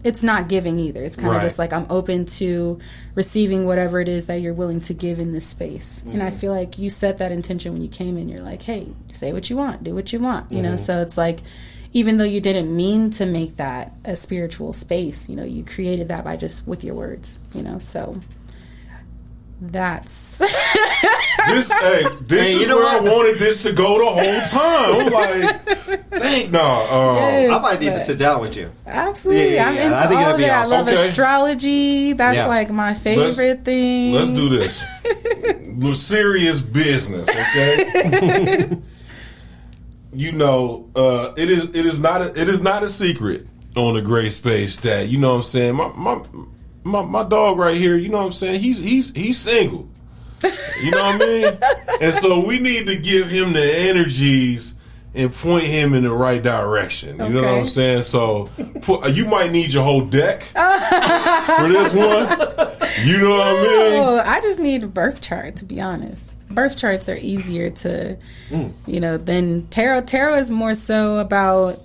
it's not giving either. It's kind of just like I'm open to receiving whatever it is that you're willing to give in this space. And I feel like you set that intention when you came in. You're like, hey, say what you want, do what you want, you know? So it's like, even though you didn't mean to make that a spiritual space, you know, you created that by just with your words, you know? So that's this is where I wanted this to go the whole time. I'm like, I might need to sit down with you. Absolutely. I'm into all of it. Awesome. I love astrology. That's like my favorite thing. Let's do this. Serious business, okay? You know, it is not a secret on the gray space that, you know what I'm saying, my dog right here, you know what I'm saying, he's single. You know what I mean? And so we need to give him the energies and point him in the right direction. You know what I'm saying? So you might need your whole deck for this one. You know what I mean? I just need a birth chart, to be honest. Birth charts are easier to, you know, than tarot. Tarot is more so about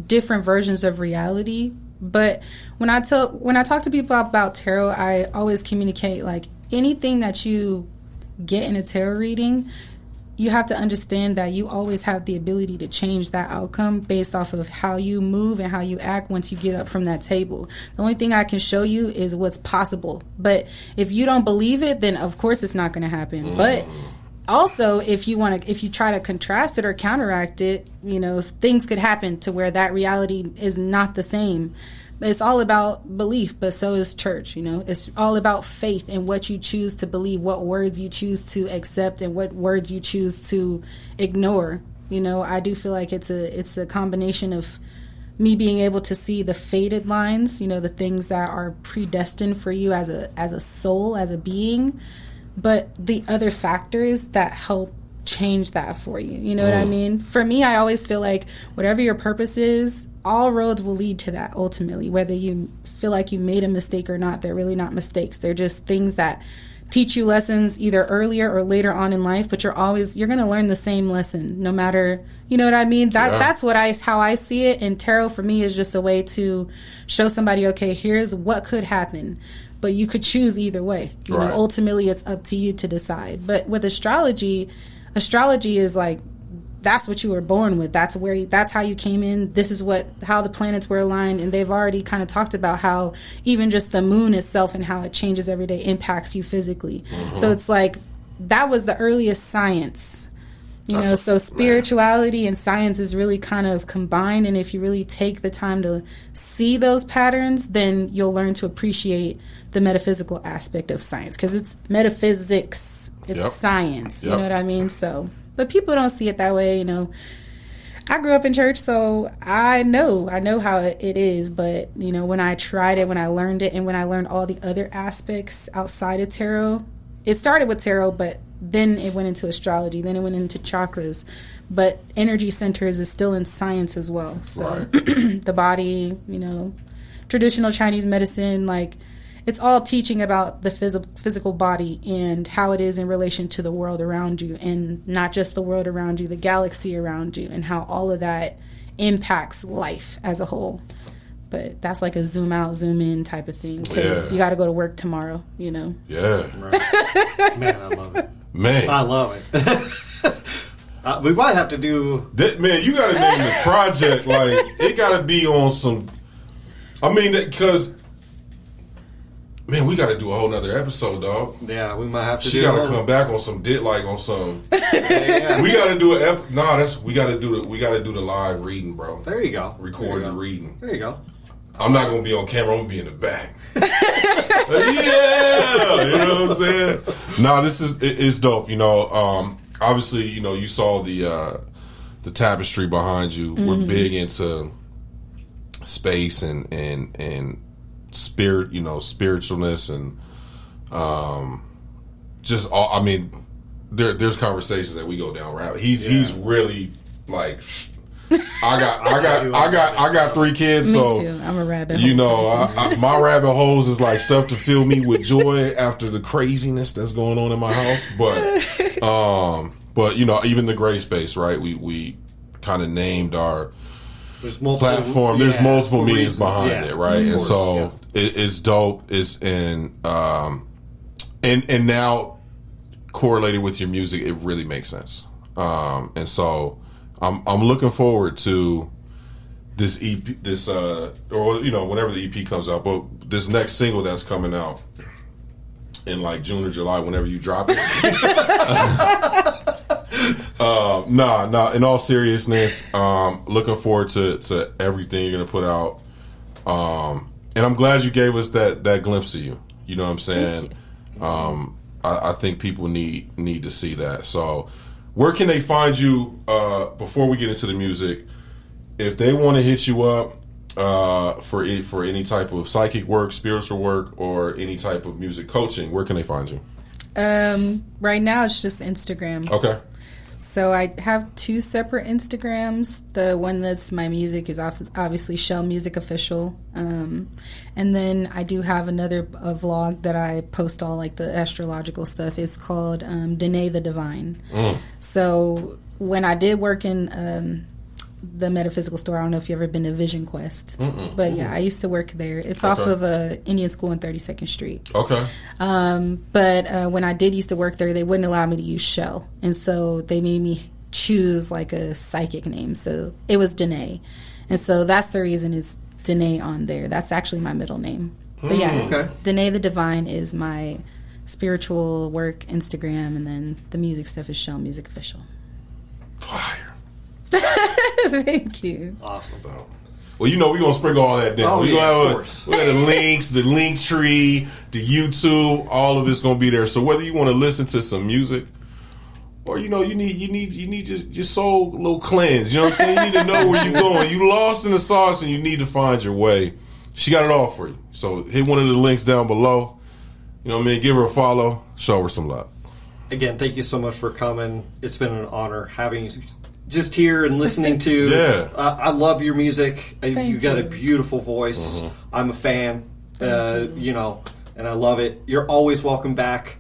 different versions of reality. But when I talk to people about tarot, I always communicate like anything that you get in a tarot reading, you have to understand that you always have the ability to change that outcome based off of how you move and how you act once you get up from that table. The only thing I can show you is what's possible. But if you don't believe it, then of course it's not going to happen. But also, if you try to contrast it or counteract it, you know, things could happen to where that reality is not the same. It's all about belief, but so is church, you know. It's all about faith and what you choose to believe, what words you choose to accept and what words you choose to ignore. You know, I do feel like it's a combination of me being able to see the fated lines, you know, the things that are predestined for you as a soul, as a being, but the other factors that help change that for you. You know what I mean? For me, I always feel like whatever your purpose is, all roads will lead to that ultimately. Whether you feel like you made a mistake or not, they're really not mistakes. They're just things that teach you lessons either earlier or later on in life, but you're going to learn the same lesson no matter, you know what I mean? That's how I see it. And tarot for me is just a way to show somebody, okay, here's what could happen. But you could choose either way. You know, ultimately it's up to you to decide. But with astrology is like, that's what you were born with. That's how you came in. This is how the planets were aligned. And they've already kind of talked about how even just the moon itself and how it changes every day impacts you physically. So it's like, that was the earliest science. You know, so spirituality and science is really kind of combined. And if you really take the time to see those patterns, then you'll learn to appreciate the metaphysical aspect of science. Because it's metaphysics. It's science. You know what I mean? So, but people don't see it that way, you know. I grew up in church, so I know how it is. But, you know, when I tried it, when I learned it, and when I learned all the other aspects outside of tarot, it started with tarot, but then it went into astrology, then it went into chakras. But energy centers is still in science as well. So the body, you know, traditional Chinese medicine, like, it's all teaching about the physical body and how it is in relation to the world around you, and not just the world around you, the galaxy around you, and how all of that impacts life as a whole. But that's like a zoom out, zoom in type of thing, because you got to go to work tomorrow, you know? Yeah. Right. Man, I love it. Man. I love it. We might have to do... Man, you got to name the project, like, it got to be on some... I mean, because... Man, we got to do a whole nother episode, dog. Yeah, we might have to. She got to come back on some on some. Yeah. We got to do we got to do the live reading, bro. There you go. Record the reading. There you go. I'm not gonna be on camera. I'm gonna be in the back. Yeah, you know what I'm saying. No, it's dope. You know, obviously, you know, you saw the tapestry behind you. We're big into space and spirit, you know, spiritualness, and just all. I mean, there's conversations that we go down rabbit. He's really like. I got 3 kids, me so too. I'm a rabbit. You know, my rabbit holes is like stuff to fill me with joy after the craziness that's going on in my house. But you know, even the gray space, right? We kind of named our there's multiple platform. There's multiple meanings reasons. behind it, right? And so yeah. it's dope. It's and now correlated with your music, it really makes sense. And so I'm looking forward to this EP, or whenever the EP comes out, but this next single that's coming out in like June or July, whenever you drop it. Nah. In all seriousness, looking forward to everything you're gonna put out. And I'm glad you gave us that glimpse of you. You know what I'm saying? I think people need to see that. So, where can they find you before we get into the music? If they want to hit you up for any type of psychic work, spiritual work, or any type of music coaching, where can they find you? Right now it's just Instagram. Okay. So I have 2 separate Instagrams. The one that's my music is obviously Chelle Music Official. And then I do have another vlog that I post all like the astrological stuff. It's called Danae the Divine. So when I did work in the metaphysical store, I don't know if you've ever been to Vision Quest. But yeah, I used to work there. It's off of Indian School on 32nd Street. Okay. But when I did used to work there, they wouldn't allow me to use Chelle. And so they made me choose like a psychic name. So it was Danae. And so that's the reason it's Danae on there. That's actually my middle name. But yeah, Danae the Divine is my spiritual work Instagram. And then the music stuff is Chelle Music Official. Fire. Thank you. Awesome. Well, we're going to sprinkle all that down. We're going to have the links, the link tree, the YouTube, all of it's going to be there. So whether you want to listen to some music or, you need your soul a little cleanse. You know what I'm saying? You need to know where you're going. You lost in the sauce and you need to find your way. She got it all for you. So hit one of the links down below. You know what I mean? Give her a follow. Show her some love. Again, thank you so much for coming. It's been an honor having you just here and listening to. Yeah. I love your music. Thank You got a you. beautiful voice. I'm a fan. And I love it. You're always welcome back,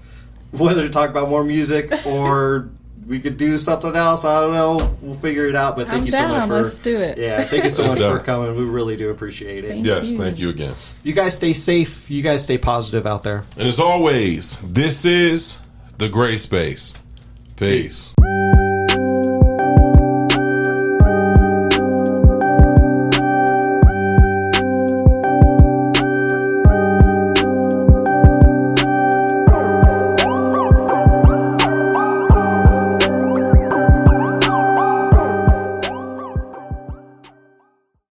whether to talk about more music or we could do something else. I don't know. We'll figure it out. But thank you so much for. Let's do it. Yeah, thank you so Let's much do for it. coming. We really do appreciate it. Thank you again. You guys stay safe. You guys stay positive out there. And as always, this is The Gray Space. Peace.